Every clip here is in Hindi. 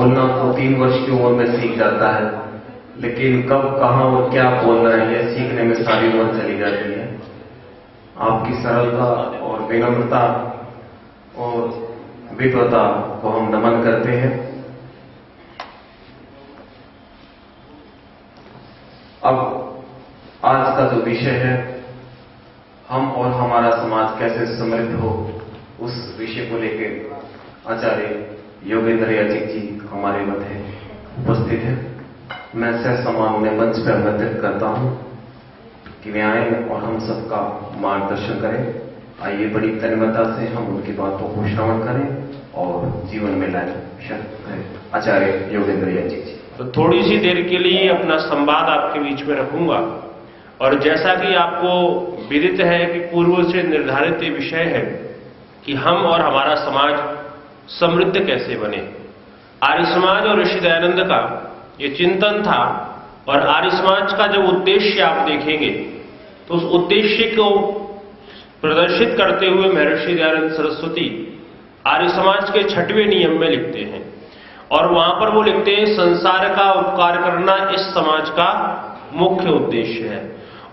बोलना तो 3 वर्ष की उम्र में सीख जाता है, लेकिन कब, कहां और क्या बोलना है यह सीखने में सारी उम्र चली जाती है। आपकी सरलता और विनम्रता और विद्वता को हम नमन करते हैं। अब आज का जो विषय है, हम और हमारा समाज कैसे समृद्ध हो, उस विषय को लेकर आचार्य योगेंद्र याचिक जी हमारे मध्य उपस्थित है। मैं ससम्मान उन्हें मंच पर आमंत्रित करता हूं कि वे आए और हम सबका मार्गदर्शन करें। आइए बड़ी तन्मयता से हम उनकी बातों को श्रवण करें और जीवन में लाएं। आचार्य योगेंद्र याचिक जी। तो थोड़ी सी देर के लिए अपना संवाद आपके बीच में रखूंगा, और जैसा कि आपको विदित है कि पूर्व से निर्धारित विषय है कि हम और हमारा समाज समृद्ध कैसे बने। आर्य समाज और ऋषि दयानंद का ये चिंतन था, और आर्य समाज का जब उद्देश्य आप देखेंगे तो उस उद्देश्य को प्रदर्शित करते हुए महर्षि दयानंद सरस्वती आर्य समाज के 6वें नियम में लिखते हैं, और वहां पर वो लिखते हैं, संसार का उपकार करना इस समाज का मुख्य उद्देश्य है।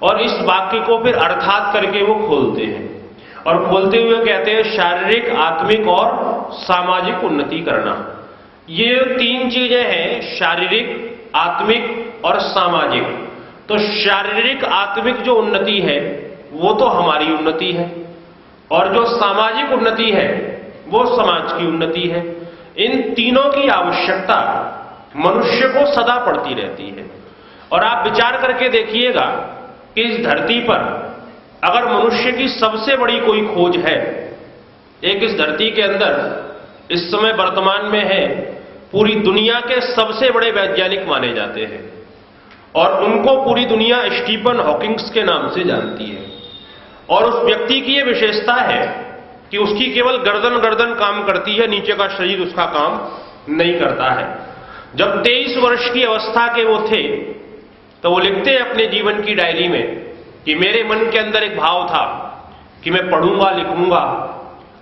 और इस वाक्य को फिर अर्थात करके वो खोलते हैं, और खोलते हुए कहते हैं, शारीरिक, आत्मिक और सामाजिक उन्नति करना। ये 3 चीजें हैं, शारीरिक, आत्मिक और सामाजिक। तो शारीरिक आत्मिक जो उन्नति है वो तो हमारी उन्नति है, और जो सामाजिक उन्नति है वो समाज की उन्नति है। इन तीनों की आवश्यकता मनुष्य को सदा पड़ती रहती है। और आप विचार करके देखिएगा कि इस धरती पर अगर मनुष्य की सबसे बड़ी कोई खोज है, एक इस धरती के अंदर इस समय वर्तमान में है, पूरी दुनिया के सबसे बड़े वैज्ञानिक माने जाते हैं, और उनको पूरी दुनिया स्टीफन हॉकिंग्स के नाम से जानती है। और उस व्यक्ति की यह विशेषता है कि उसकी केवल गर्दन काम करती है, नीचे का शरीर उसका काम नहीं करता है। जब 23 वर्ष की अवस्था के वो थे तो वो लिखते हैं अपने जीवन की डायरी में कि मेरे मन के अंदर एक भाव था कि मैं पढ़ूंगा, लिखूंगा,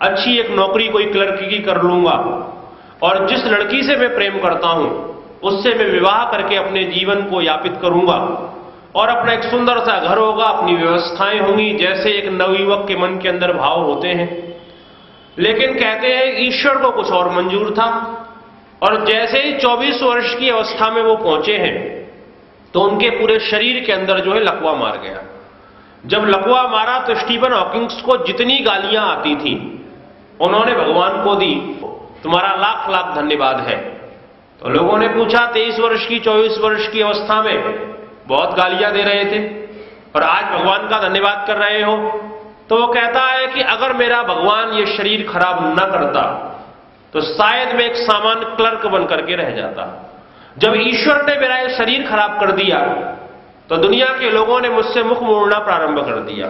अच्छी एक नौकरी कोई क्लर्क की कर लूंगा, और जिस लड़की से मैं प्रेम करता हूं उससे मैं विवाह करके अपने जीवन को यापित करूंगा, और अपना एक सुंदर सा घर होगा, अपनी व्यवस्थाएं होंगी, जैसे एक नवयुवक के मन के अंदर भाव होते हैं। लेकिन कहते हैं ईश्वर को कुछ और मंजूर था, और जैसे ही 24 वर्ष की अवस्था में वो पहुंचे हैं तो उनके पूरे शरीर के अंदर जो है लकवा मार गया। जब लकवा मारा तो स्टीफन हॉकिंग्स को जितनी गालियां आती थी उन्होंने भगवान को दी, तुम्हारा लाख लाख धन्यवाद है। तो लोगों ने पूछा, 23 वर्ष की 24 वर्ष की अवस्था में बहुत गालियां दे रहे थे और आज भगवान का धन्यवाद कर रहे हो? तो वो कहता है कि अगर मेरा भगवान ये शरीर खराब न करता तो शायद मैं एक सामान्य क्लर्क बन करके रह जाता। जब ईश्वर ने मेरा ये शरीर खराब कर दिया तो दुनिया के लोगों ने मुझसे मुख मोड़ना प्रारंभ कर दिया,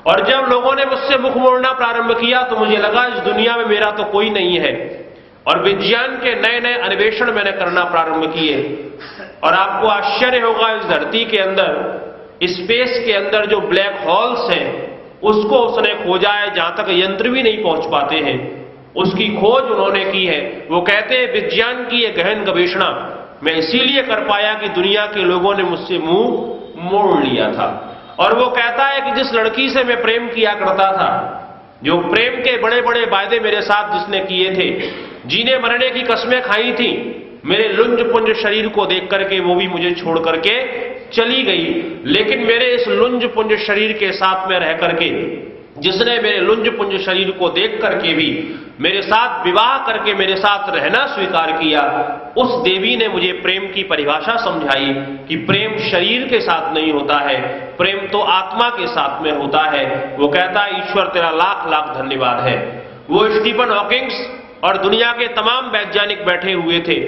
और जब लोगों ने मुझसे मुख मोड़ना प्रारंभ किया तो मुझे लगा इस दुनिया में मेरा तो कोई नहीं है, और विज्ञान के नए नए अन्वेषण मैंने करना प्रारंभ किए। और आपको आश्चर्य होगा, इस धरती के अंदर, स्पेस के अंदर जो ब्लैक होल्स हैं उसको उसने खोजा है, जहां तक यंत्र भी नहीं पहुंच पाते हैं, उसकी खोज उन्होंने की है। वो कहते हैं विज्ञान की यह गहन गवेषणा मैं इसीलिए कर पाया कि दुनिया के लोगों ने मुझसे मुंह मोड़ लिया था। और वो कहता है कि जिस लड़की से मैं प्रेम किया करता था, जो प्रेम के बड़े बड़े वायदे मेरे साथ जिसने किए थे, जीने मरने की कस्में खाई थी, मेरे लुंज पुंज शरीर को देख करके वो भी मुझे छोड़ करके चली गई। लेकिन मेरे इस लुंज पुंज शरीर के साथ में रह करके, जिसने मेरे लुंज पुंज शरीर को देख करके भी मेरे साथ विवाह करके मेरे साथ रहना स्वीकार किया, उस देवी ने मुझे प्रेम की परिभाषा समझाई कि प्रेम शरीर के साथ नहीं होता है, प्रेम तो आत्मा के साथ में होता है। वो कहता है ईश्वर तेरा लाख लाख धन्यवाद है। वो स्टीफन हॉकिंग्स और दुनिया के तमाम वैज्ञानिक बैठे हुए थे,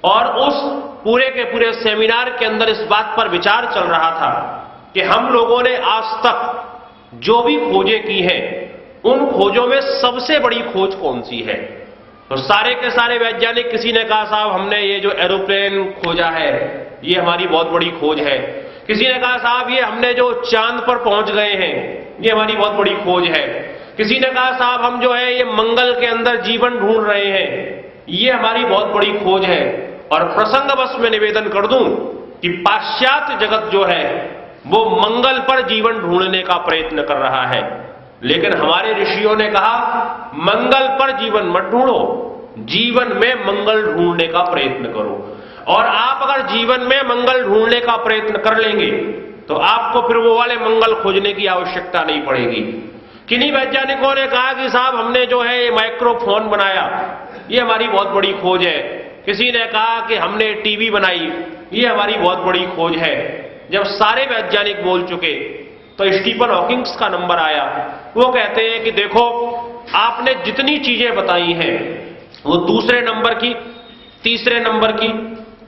और उस पूरे के पूरे सेमिनार के अंदर इस बात पर विचार चल रहा था कि हम लोगों ने आज तक जो भी खोजें की हैं, उन खोजों में सबसे बड़ी खोज कौन सी है? तो सारे के सारे वैज्ञानिक, किसी ने कहा साहब हमने ये जो एरोप्लेन खोजा है ये हमारी बहुत बड़ी खोज है, किसी ने कहा साहब ये हमने जो चांद पर पहुंच गए हैं ये हमारी बहुत बड़ी खोज है, किसी ने कहा साहब हम जो है ये मंगल के अंदर जीवन ढूंढ रहे हैं, ये हमारी बहुत बड़ी खोज है। और प्रसंगवश में निवेदन कर दूं कि पाश्चात्य जगत जो है वो मंगल पर जीवन ढूंढने का प्रयत्न कर रहा है, लेकिन हमारे ऋषियों ने कहा मंगल पर जीवन मत ढूंढो, जीवन में मंगल ढूंढने का प्रयत्न करो। और आप अगर जीवन में मंगल ढूंढने का प्रयत्न कर लेंगे तो आपको फिर वो वाले मंगल खोजने की आवश्यकता नहीं पड़ेगी। किन्हीं वैज्ञानिकों ने कहा कि साहब हमने जो है माइक्रोफोन बनाया, ये हमारी बहुत बड़ी खोज है। किसी ने कहा कि हमने टीवी बनाई, ये हमारी बहुत बड़ी खोज है। जब सारे वैज्ञानिक बोल चुके तो स्टीफन हॉकिंग्स का नंबर आया। वो कहते हैं कि देखो आपने जितनी चीजें बताई हैं वो दूसरे नंबर की, तीसरे नंबर की,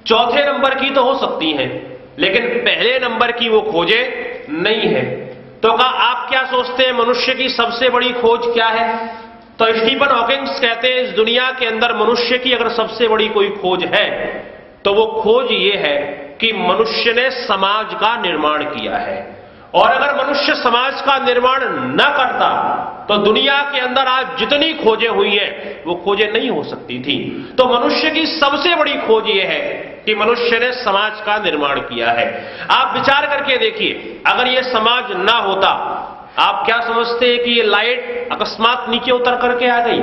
चौथे नंबर की तो हो सकती हैं, लेकिन पहले नंबर की वो खोजें नहीं है। तो कहा आप क्या सोचते हैं मनुष्य की सबसे बड़ी खोज क्या है? तो स्टीफन हॉकिंग्स कहते हैं इस दुनिया के अंदर मनुष्य की अगर सबसे बड़ी कोई खोज है तो वो खोज ये है कि मनुष्य ने समाज का निर्माण किया है। और अगर मनुष्य समाज का निर्माण न करता तो दुनिया के अंदर आज जितनी खोजें हुई हैं वो खोजें नहीं हो सकती थी। तो मनुष्य की सबसे बड़ी खोज ये है कि मनुष्य ने समाज का निर्माण किया है। आप विचार करके देखिए, अगर ये समाज ना होता, आप क्या समझते हैं कि ये लाइट अकस्मात नीचे उतर करके आ गई?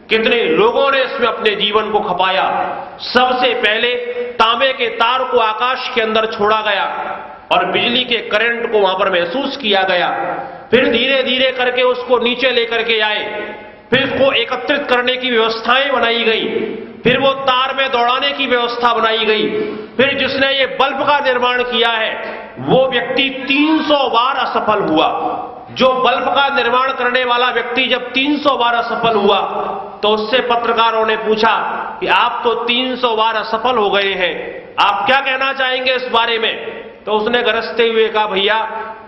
कितने लोगों ने इसमें अपने जीवन को खपाया। सबसे पहले तांबे के तार को आकाश के अंदर छोड़ा गया और बिजली के करंट को वहां पर महसूस किया गया। फिर धीरे धीरे करके उसको नीचे लेकर के आए, फिर उसको एकत्रित करने की व्यवस्थाएं बनाई गई, फिर वो तार में दौड़ाने की व्यवस्था बनाई गई। फिर जिसने ये बल्ब का निर्माण किया है वो व्यक्ति 300 बार असफल हुआ। जो बल्ब का निर्माण करने वाला व्यक्ति जब 300 बार असफल हुआ तो उससे पत्रकारों ने पूछा कि आप तो 300 बार असफल हो गए हैं, आप क्या कहना चाहेंगे इस बारे में? तो उसने गरजते हुए कहा भैया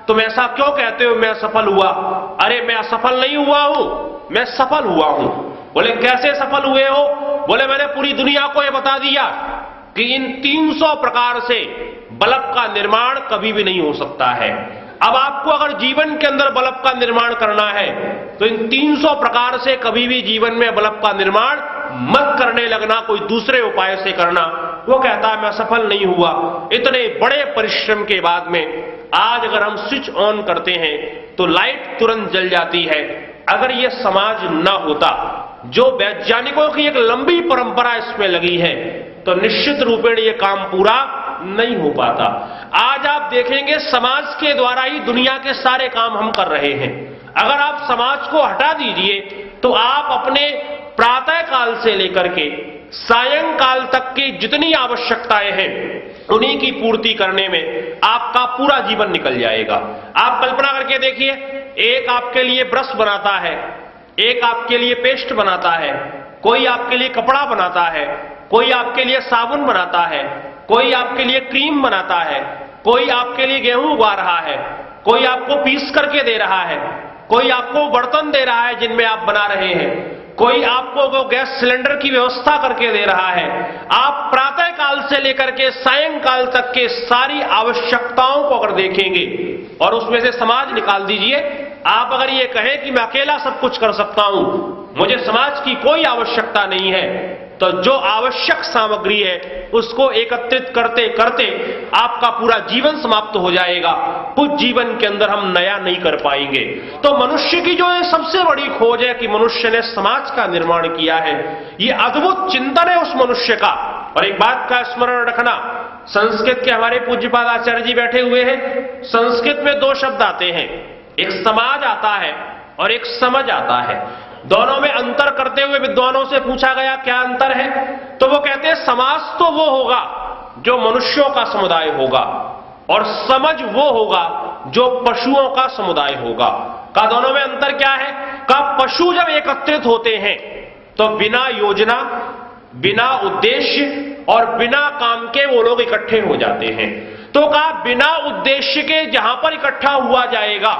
तुम ऐसा क्यों कहते हो मैं असफल हुआ? अरे मैं असफल नहीं हुआ हूं, मैं सफल हुआ हूं। बोले कैसे सफल हुए हो? बोले मैंने पूरी दुनिया को यह बता दिया कि इन 300 प्रकार से बल्ब का निर्माण कभी भी नहीं हो सकता है। अब आपको अगर जीवन के अंदर बल्ब का निर्माण करना है तो इन 300 प्रकार से कभी भी जीवन में बल्ब का निर्माण मत करने लगना, कोई दूसरे उपाय से करना। वो कहता है मैं सफल नहीं हुआ। इतने बड़े परिश्रम के बाद में आज अगर हम स्विच ऑन करते हैं तो लाइट तुरंत जल जाती है। अगर ये समाज ना होता, जो वैज्ञानिकों की एक लंबी परंपरा इसमें लगी है, तो निश्चित रूपेण ये काम पूरा नहीं हो पाता। आज आप देखेंगे समाज के द्वारा ही दुनिया के सारे काम हम कर रहे हैं। अगर आप समाज को हटा दीजिए तो आप अपने प्रातः काल से लेकर के सायंकाल तक की जितनी आवश्यकताएं हैं उन्हीं की पूर्ति करने में आपका पूरा जीवन निकल जाएगा। आप कल्पना करके देखिए, एक आपके लिए ब्रश बनाता है, एक आपके लिए पेस्ट बनाता है, कोई आपके लिए कपड़ा बनाता है, कोई आपके लिए साबुन बनाता है, कोई आपके लिए क्रीम बनाता है, कोई आपके लिए गेहूं उगा रहा है, कोई आपको पीस करके दे रहा है, कोई आपको बर्तन दे रहा है जिनमें आप बना रहे हैं, कोई आपको वो गैस सिलेंडर की व्यवस्था करके दे रहा है। आप प्रातः काल से लेकर के सायंकाल तक के सारी आवश्यकताओं को अगर देखेंगे और उसमें से समाज निकाल दीजिए, आप अगर ये कहें कि मैं अकेला सब कुछ कर सकता हूं, मुझे समाज की कोई आवश्यकता नहीं है, तो जो आवश्यक सामग्री है उसको एकत्रित करते करते आपका पूरा जीवन समाप्त हो जाएगा। कुछ जीवन के अंदर हम नया नहीं कर पाएंगे। तो मनुष्य की जो सबसे बड़ी खोज है कि मनुष्य ने समाज का निर्माण किया है, ये अद्भुत चिंतन है उस मनुष्य का। और एक बात का स्मरण रखना, संस्कृत के हमारे पूज्यपाद आचार्य जी बैठे हुए हैं, संस्कृत में 2 शब्द आते हैं, एक समाज आता है और एक समझ आता है। दोनों में अंतर करते हुए विद्वानों से पूछा गया क्या अंतर है, तो वो कहते हैं समाज तो वो होगा जो मनुष्यों का समुदाय होगा और समझ वो होगा जो पशुओं का समुदाय होगा। का दोनों में अंतर क्या है? का पशु जब एकत्रित होते हैं तो बिना योजना, बिना उद्देश्य और बिना काम के वो लोग इकट्ठे हो जाते हैं। तो कहा बिना उद्देश्य के जहां पर इकट्ठा हुआ जाएगा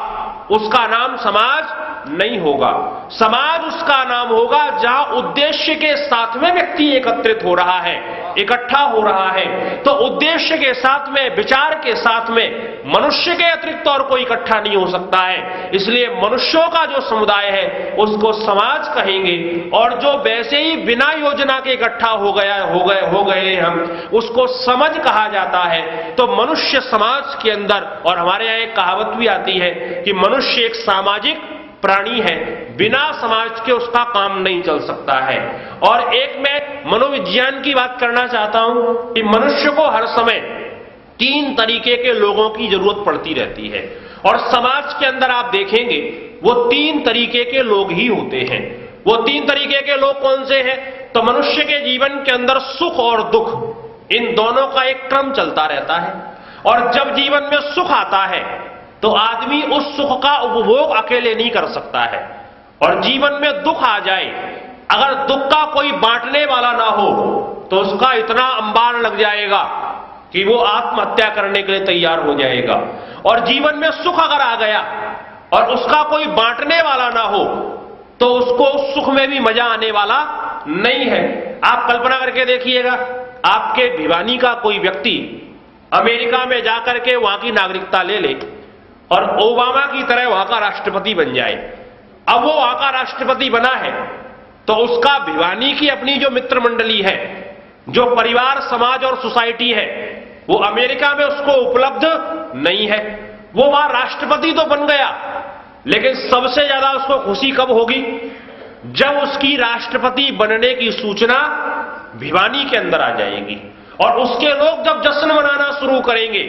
उसका नाम समाज नहीं होगा। समाज उसका नाम होगा जहां उद्देश्य के साथ में व्यक्ति एकत्रित हो रहा है। इकट्ठा हो रहा है, तो उद्देश्य के साथ में, विचार के साथ में मनुष्य के अतिरिक्त और कोई इकट्ठा नहीं हो सकता है। इसलिए मनुष्यों का जो समुदाय है उसको समाज कहेंगे, और जो वैसे ही बिना योजना के इकट्ठा हो गए हम, उसको समझ कहा जाता है। तो मनुष्य समाज के अंदर, और हमारे यहाँ एक कहावत भी आती है कि मनुष्य एक सामाजिक प्राणी है, बिना समाज के उसका काम नहीं चल सकता है। और एक मैं मनोविज्ञान की बात करना चाहता हूं कि मनुष्य को हर समय 3 तरीके के लोगों की जरूरत पड़ती रहती है, और समाज के अंदर आप देखेंगे वो 3 तरीके के लोग ही होते हैं। वो 3 तरीके के लोग कौन से हैं? तो मनुष्य के जीवन के अंदर सुख और दुख, इन दोनों का एक क्रम चलता रहता है। और जब जीवन में सुख आता है तो आदमी उस सुख का उपभोग अकेले नहीं कर सकता है, और जीवन में दुख आ जाए, अगर दुख का कोई बांटने वाला ना हो तो उसका इतना अंबार लग जाएगा कि वो आत्महत्या करने के लिए तैयार हो जाएगा। और जीवन में सुख अगर आ गया और उसका कोई बांटने वाला ना हो तो उसको सुख में भी मजा आने वाला नहीं है। आप कल्पना करके देखिएगा, आपके भिवानी का कोई व्यक्ति अमेरिका में जाकर के वहां की नागरिकता ले ले और ओबामा की तरह वहां का राष्ट्रपति बन जाए। अब वो वहां का राष्ट्रपति बना है तो उसका भिवानी की अपनी जो मित्र मंडली है, जो परिवार, समाज और सोसाइटी है, वो अमेरिका में उसको उपलब्ध नहीं है। वो वहां राष्ट्रपति तो बन गया, लेकिन सबसे ज्यादा उसको खुशी कब होगी? जब उसकी राष्ट्रपति बनने की सूचना भिवानी के अंदर आ जाएगी, और उसके लोग जब जश्न मनाना शुरू करेंगे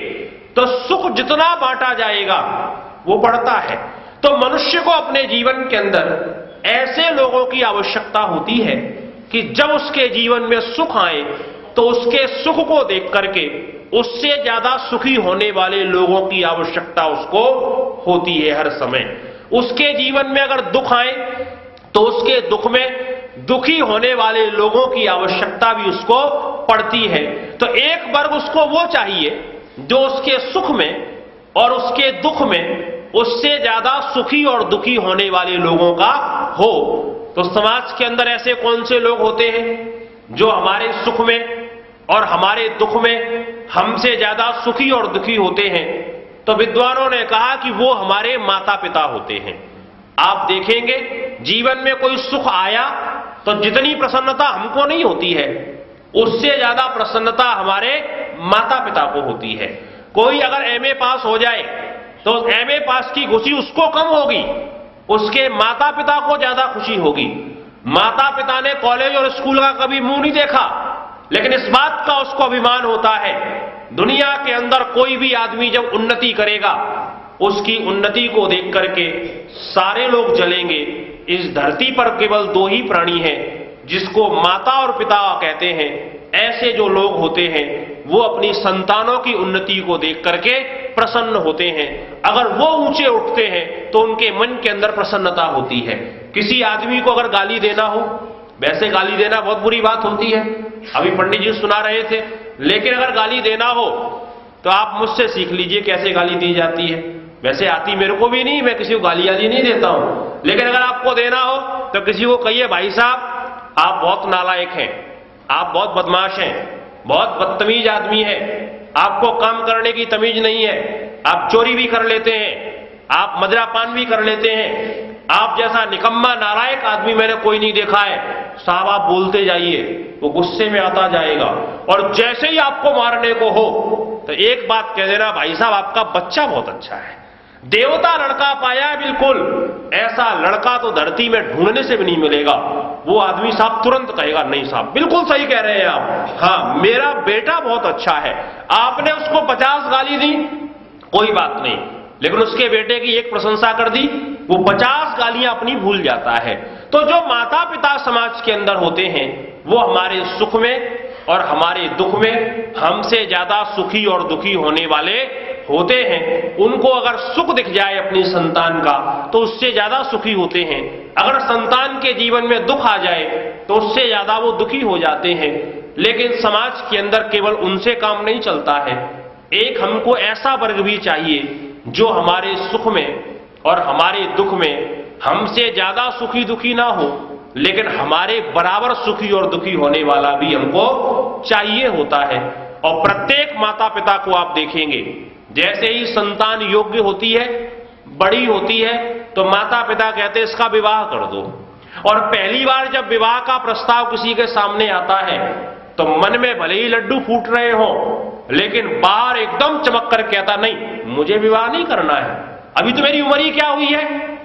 तो सुख जितना बांटा जाएगा वो बढ़ता है। तो मनुष्य को अपने जीवन के अंदर ऐसे लोगों की आवश्यकता होती है कि जब उसके जीवन में सुख आए तो उसके सुख को देख करके उससे ज्यादा सुखी होने वाले लोगों की आवश्यकता उसको होती है हर समय। उसके जीवन में अगर दुख आए तो उसके दुख में दुखी होने वाले लोगों की आवश्यकता भी उसको पड़ती है। तो एक वर्ग उसको वो चाहिए जो उसके सुख में और उसके दुख में उससे ज्यादा सुखी और दुखी होने वाले लोगों का हो। तो समाज के अंदर ऐसे कौन से लोग होते हैं जो हमारे सुख में और हमारे दुख में हमसे ज्यादा सुखी और दुखी होते हैं? तो विद्वानों ने कहा कि वो हमारे माता पिता होते हैं। आप देखेंगे जीवन में कोई सुख आया तो जितनी प्रसन्नता हमको नहीं होती है, उससे ज्यादा प्रसन्नता हमारे माता पिता को होती है। कोई अगर एमए पास हो जाए तो एमए पास की खुशी उसको कम होगी, उसके माता पिता को ज्यादा खुशी होगी। माता पिता ने कॉलेज और स्कूल का कभी मुंह नहीं देखा, लेकिन इस बात का उसको अभिमान होता है दुनिया के अंदर कोई भी आदमी जब उन्नति करेगा, उसकी उन्नति को देख करके सारे लोग जलेंगे। इस धरती पर केवल 2 ही प्राणी हैं जिसको माता और पिता कहते हैं। ऐसे जो लोग होते हैं वो अपनी संतानों की उन्नति को देख करके प्रसन्न होते हैं। अगर वो ऊंचे उठते हैं तो उनके मन के अंदर प्रसन्नता होती है। किसी आदमी को अगर गाली देना हो, वैसे गाली देना बहुत बुरी बात होती है, अभी पंडित जी सुना रहे थे, लेकिन अगर गाली देना हो तो आप मुझसे सीख लीजिए कैसे गाली दी जाती है। वैसे आती मेरे को भी नहीं, मैं किसी को गाली आदि नहीं देता हूं, लेकिन अगर आपको देना हो तो किसी को कहिए भाई साहब आप बहुत नालायक हैं, आप बहुत बदमाश हैं, बहुत बदतमीज आदमी है, आपको काम करने की तमीज नहीं है, आप चोरी भी कर लेते हैं, आप मदिरापान भी कर लेते हैं, आप जैसा निकम्मा नालायक आदमी मैंने कोई नहीं देखा है। साहब आप बोलते जाइए, वो गुस्से में आता जाएगा, और जैसे ही आपको मारने को हो तो एक बात कह देना, भाई साहब आपका बच्चा बहुत अच्छा है, देवता लड़का पाया है, बिल्कुल ऐसा लड़का तो धरती में ढूंढने से भी नहीं मिलेगा। वो आदमी साहब तुरंत कहेगा नहीं साहब बिल्कुल सही कह रहे हैं आप, हाँ मेरा बेटा बहुत अच्छा है। आपने उसको 50 गाली दी कोई बात नहीं, लेकिन उसके बेटे की एक प्रशंसा कर दी, वो 50 गालियां अपनी भूल जाता है। तो जो माता पिता समाज के अंदर होते हैं वो हमारे सुख में और हमारे दुख में हमसे ज्यादा सुखी और दुखी होने वाले होते हैं। उनको अगर सुख दिख जाए अपनी संतान का तो उससे ज्यादा सुखी होते हैं, अगर संतान के जीवन में दुख आ जाए तो उससे ज्यादा वो दुखी हो जाते हैं। लेकिन समाज के अंदर केवल उनसे काम नहीं चलता है, एक हमको ऐसा वर्ग भी चाहिए जो हमारे सुख में और हमारे दुख में हमसे ज्यादा सुखी दुखी ना हो, लेकिन हमारे बराबर सुखी और दुखी होने वाला भी हमको चाहिए होता है। और प्रत्येक माता पिता को आप देखेंगे, जैसे ही संतान योग्य होती है, बड़ी होती है, तो माता पिता कहते हैं इसका विवाह कर दो। और पहली बार जब विवाह का प्रस्ताव किसी के सामने आता है तो मन में भले ही लड्डू फूट रहे हो, लेकिन बाहर एकदम चमक कर कहता नहीं, मुझे विवाह नहीं करना है, अभी तो मेरी उम्र ही क्या हुई है,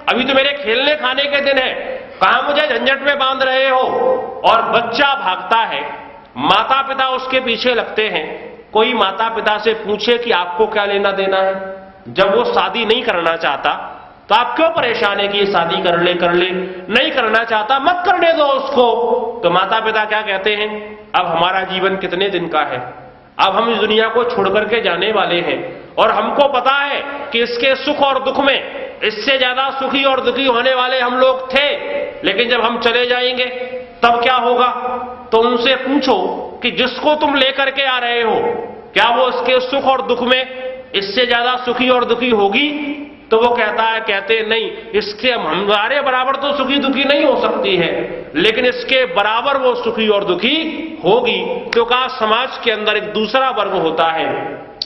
अभी तो मेरे खेलने खाने के दिन है, कहां मुझे झंझट में बांध रहे हो। और बच्चा भागता है, माता पिता उसके पीछे लगते हैं। कोई माता पिता से पूछे कि आपको क्या लेना देना है, जब वो शादी नहीं करना चाहता तो आप क्यों परेशान है कि ये शादी कर ले, नहीं करना चाहता मत करने दो उसको। तो माता पिता क्या कहते हैं, अब हमारा जीवन कितने दिन का है, अब हम इस दुनिया को छोड़ करके जाने वाले हैं, और हमको पता है कि इसके सुख और दुख में इससे ज्यादा सुखी और दुखी होने वाले हम लोग थे, लेकिन जब हम चले जाएंगे तब क्या होगा। तो उनसे पूछो कि जिसको तुम लेकर के आ रहे हो, क्या वो इसके सुख और दुख में इससे ज्यादा सुखी और दुखी होगी। तो वो कहते हैं नहीं, इसके हमारे बराबर तो सुखी दुखी नहीं हो सकती है, लेकिन इसके बराबर वो सुखी और दुखी होगी। क्योंकि समाज के अंदर एक दूसरा वर्ग होता है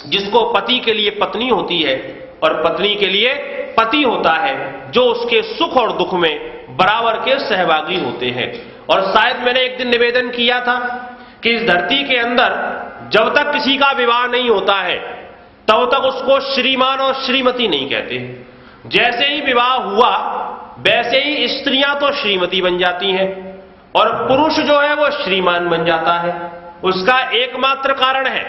जिसको पति के लिए पत्नी होती है और पत्नी के लिए पति होता है, जो उसके सुख और दुख में बराबर के सहभागी होते हैं। और शायद मैंने एक दिन निवेदन किया था कि इस धरती के अंदर जब तक किसी का विवाह नहीं होता है तब तक उसको श्रीमान और श्रीमती नहीं कहते। जैसे ही विवाह हुआ वैसे ही स्त्रियां तो श्रीमती बन जाती हैं और पुरुष जो है वो श्रीमान बन जाता है। उसका एकमात्र कारण है,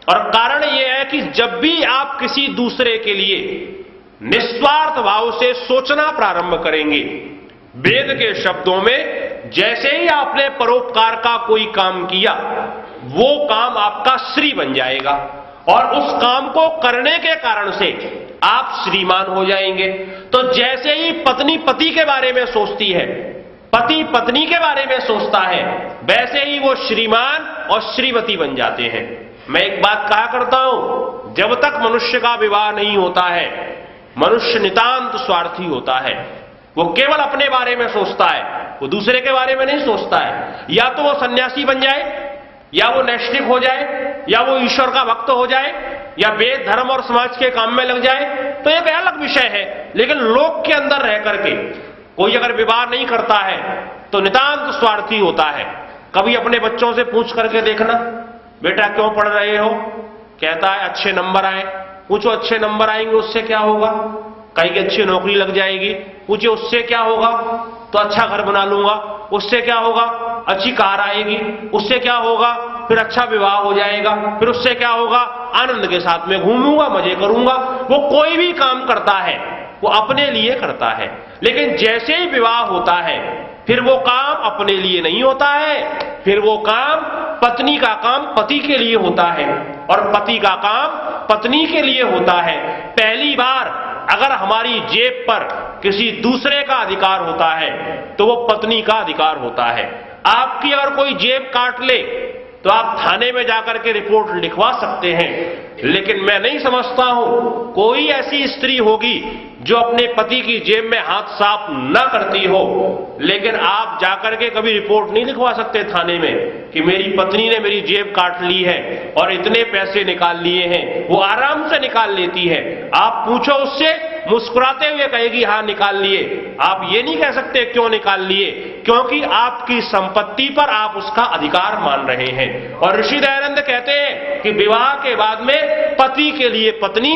और कारण यह है कि जब भी आप किसी दूसरे के लिए निस्वार्थ भाव से सोचना प्रारंभ करेंगे, वेद के शब्दों में जैसे ही आपने परोपकार का कोई काम किया, वो काम आपका श्री बन जाएगा, और उस काम को करने के कारण से आप श्रीमान हो जाएंगे। तो जैसे ही पत्नी पति के बारे में सोचती है, पति पत्नी के बारे में सोचता है, वैसे ही वो श्रीमान और श्रीमती बन जाते हैं। मैं एक बात कहा करता हूं, जब तक मनुष्य का विवाह नहीं होता है, मनुष्य नितांत स्वार्थी होता है। वो केवल अपने बारे में सोचता है, वो दूसरे के बारे में नहीं सोचता है। या तो वो सन्यासी बन जाए, या वो नैष्ठिक हो जाए, या वो ईश्वर का भक्त हो जाए, या वेद धर्म और समाज के काम में लग जाए, तो एक अलग विषय है। लेकिन लोक के अंदर रह करके कोई अगर विवाह नहीं करता है तो नितांत स्वार्थी होता है। कभी अपने बच्चों से पूछ करके देखना, बेटा क्यों पढ़ रहे हो, कहता है अच्छे नंबर आए। पूछो अच्छे नंबर आएंगे उससे क्या होगा, कहीं की अच्छी नौकरी लग जाएगी। पूछे उससे क्या होगा, तो अच्छा घर बना लूंगा। उससे क्या होगा, अच्छी कार आएगी। उससे क्या होगा, फिर अच्छा विवाह हो जाएगा। फिर उससे क्या होगा, आनंद के साथ में घूमूंगा, मजे करूंगा। वो कोई भी काम करता है वो अपने लिए करता है, लेकिन जैसे ही विवाह होता है फिर वो काम अपने लिए नहीं होता है, फिर वो काम पत्नी का काम पति के लिए होता है और पति का काम पत्नी के लिए होता है। पहली बार अगर हमारी जेब पर किसी दूसरे का अधिकार होता है तो वो पत्नी का अधिकार होता है। आपकी अगर कोई जेब काट ले तो आप थाने में जाकर के रिपोर्ट लिखवा सकते हैं, लेकिन मैं नहीं समझता हूं कोई ऐसी स्त्री होगी जो अपने पति की जेब में हाथ साफ न करती हो। लेकिन आप जाकर के कभी रिपोर्ट नहीं लिखवा सकते थाने में कि मेरी पत्नी ने मेरी जेब काट ली है और इतने पैसे निकाल लिए हैं। वो आराम से निकाल लेती है, आप पूछो उससे, मुस्कुराते हुए कहेगी हाँ निकाल लिए। आप ये नहीं कह सकते क्यों निकाल लिए, क्योंकि आपकी संपत्ति पर आप उसका अधिकार मान रहे हैं। और ऋषि दयानंद कहते हैं कि विवाह के बाद में पति के लिए पत्नी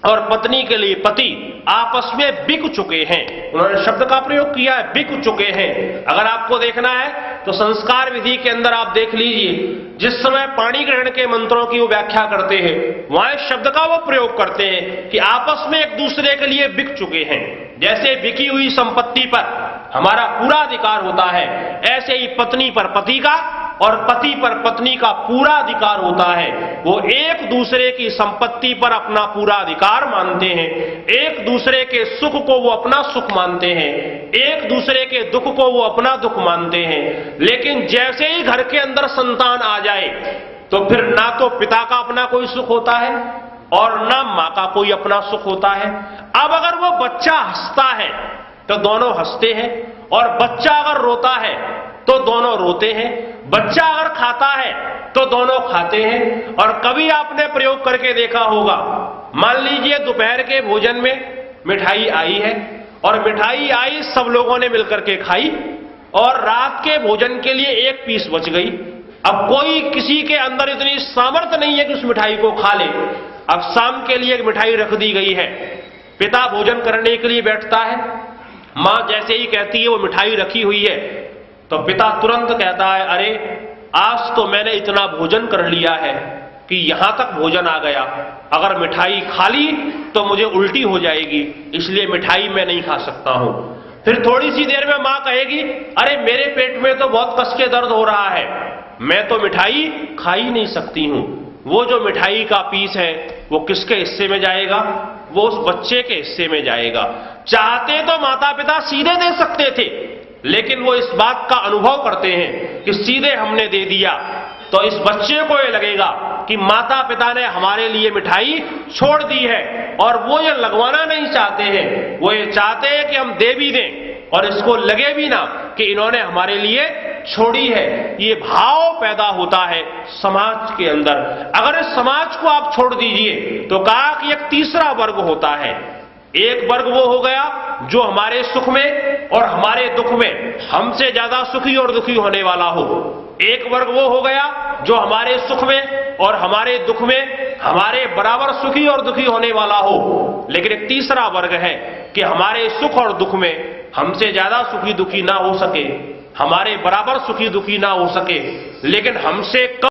और पत्नी के लिए पति आपस में बिक चुके हैं। उन्होंने शब्द का प्रयोग किया है, बिक चुके हैं। अगर आपको देखना है तो संस्कार विधि के अंदर आप देख लीजिए, जिस समय पाणी ग्रहण के मंत्रों की वो व्याख्या करते हैं वहां इस शब्द का वो प्रयोग करते हैं कि आपस में एक दूसरे के लिए बिक चुके हैं। जैसे बिकी हुई संपत्ति पर हमारा पूरा अधिकार होता है, ऐसे ही पत्नी पर पति का और पति पर पत्नी का पूरा अधिकार होता है। वो एक दूसरे की संपत्ति पर अपना पूरा अधिकार मानते हैं, एक दूसरे के सुख को वो अपना सुख मानते हैं, एक दूसरे के दुख को वो अपना दुख मानते हैं। लेकिन जैसे ही घर के अंदर संतान आ जाए तो फिर ना तो पिता का अपना कोई सुख होता है और ना मां का कोई अपना सुख होता है। अब अगर वो बच्चा हंसता है तो दोनों हंसते हैं, और बच्चा अगर रोता है तो दोनों रोते हैं, बच्चा अगर खाता है तो दोनों खाते हैं। और कभी आपने प्रयोग करके देखा होगा, मान लीजिए दोपहर के भोजन में मिठाई आई है और मिठाई आई, सब लोगों ने मिलकर के खाई और रात के भोजन के लिए एक पीस बच गई। अब कोई किसी के अंदर इतनी सामर्थ्य नहीं है कि उस मिठाई को खा ले। अब शाम के लिए एक मिठाई रख दी गई है, पिता भोजन करने के लिए बैठता है, मां जैसे ही कहती है वो मिठाई रखी हुई है तो पिता तुरंत कहता है, अरे आज तो मैंने इतना भोजन कर लिया है कि यहां तक भोजन आ गया, अगर मिठाई खा ली तो मुझे उल्टी हो जाएगी, इसलिए मिठाई मैं नहीं खा सकता हूं। फिर थोड़ी सी देर में मां कहेगी, अरे मेरे पेट में तो बहुत कस के दर्द हो रहा है, मैं तो मिठाई खा ही नहीं सकती हूं। वो जो मिठाई का पीस है वो किसके हिस्से में जाएगा? वो उस बच्चे के हिस्से में जाएगा। चाहते तो माता पिता सीधे दे सकते थे, लेकिन वो इस बात का अनुभव करते हैं कि सीधे हमने दे दिया तो इस बच्चे को ये लगेगा कि माता पिता ने हमारे लिए मिठाई छोड़ दी है, और वो ये लगवाना नहीं चाहते हैं, वो ये चाहते हैं कि हम दे भी दें और इसको लगे भी ना कि इन्होंने हमारे लिए छोड़ी है। ये भाव पैदा होता है समाज के अंदर। अगर इस समाज को आप छोड़ दीजिए तो कहा कि एक तीसरा वर्ग होता है। एक वर्ग वो हो गया जो हमारे सुख में और हमारे दुख में हमसे ज्यादा सुखी और दुखी होने वाला हो। एक वर्ग वो हो गया जो हमारे सुख में और हमारे दुख में हमारे बराबर सुखी और दुखी होने वाला हो। लेकिन एक तीसरा वर्ग है कि हमारे सुख और दुख में हमसे ज्यादा सुखी दुखी ना हो सके, हमारे बराबर सुखी दुखी ना हो सके, लेकिन हमसे कम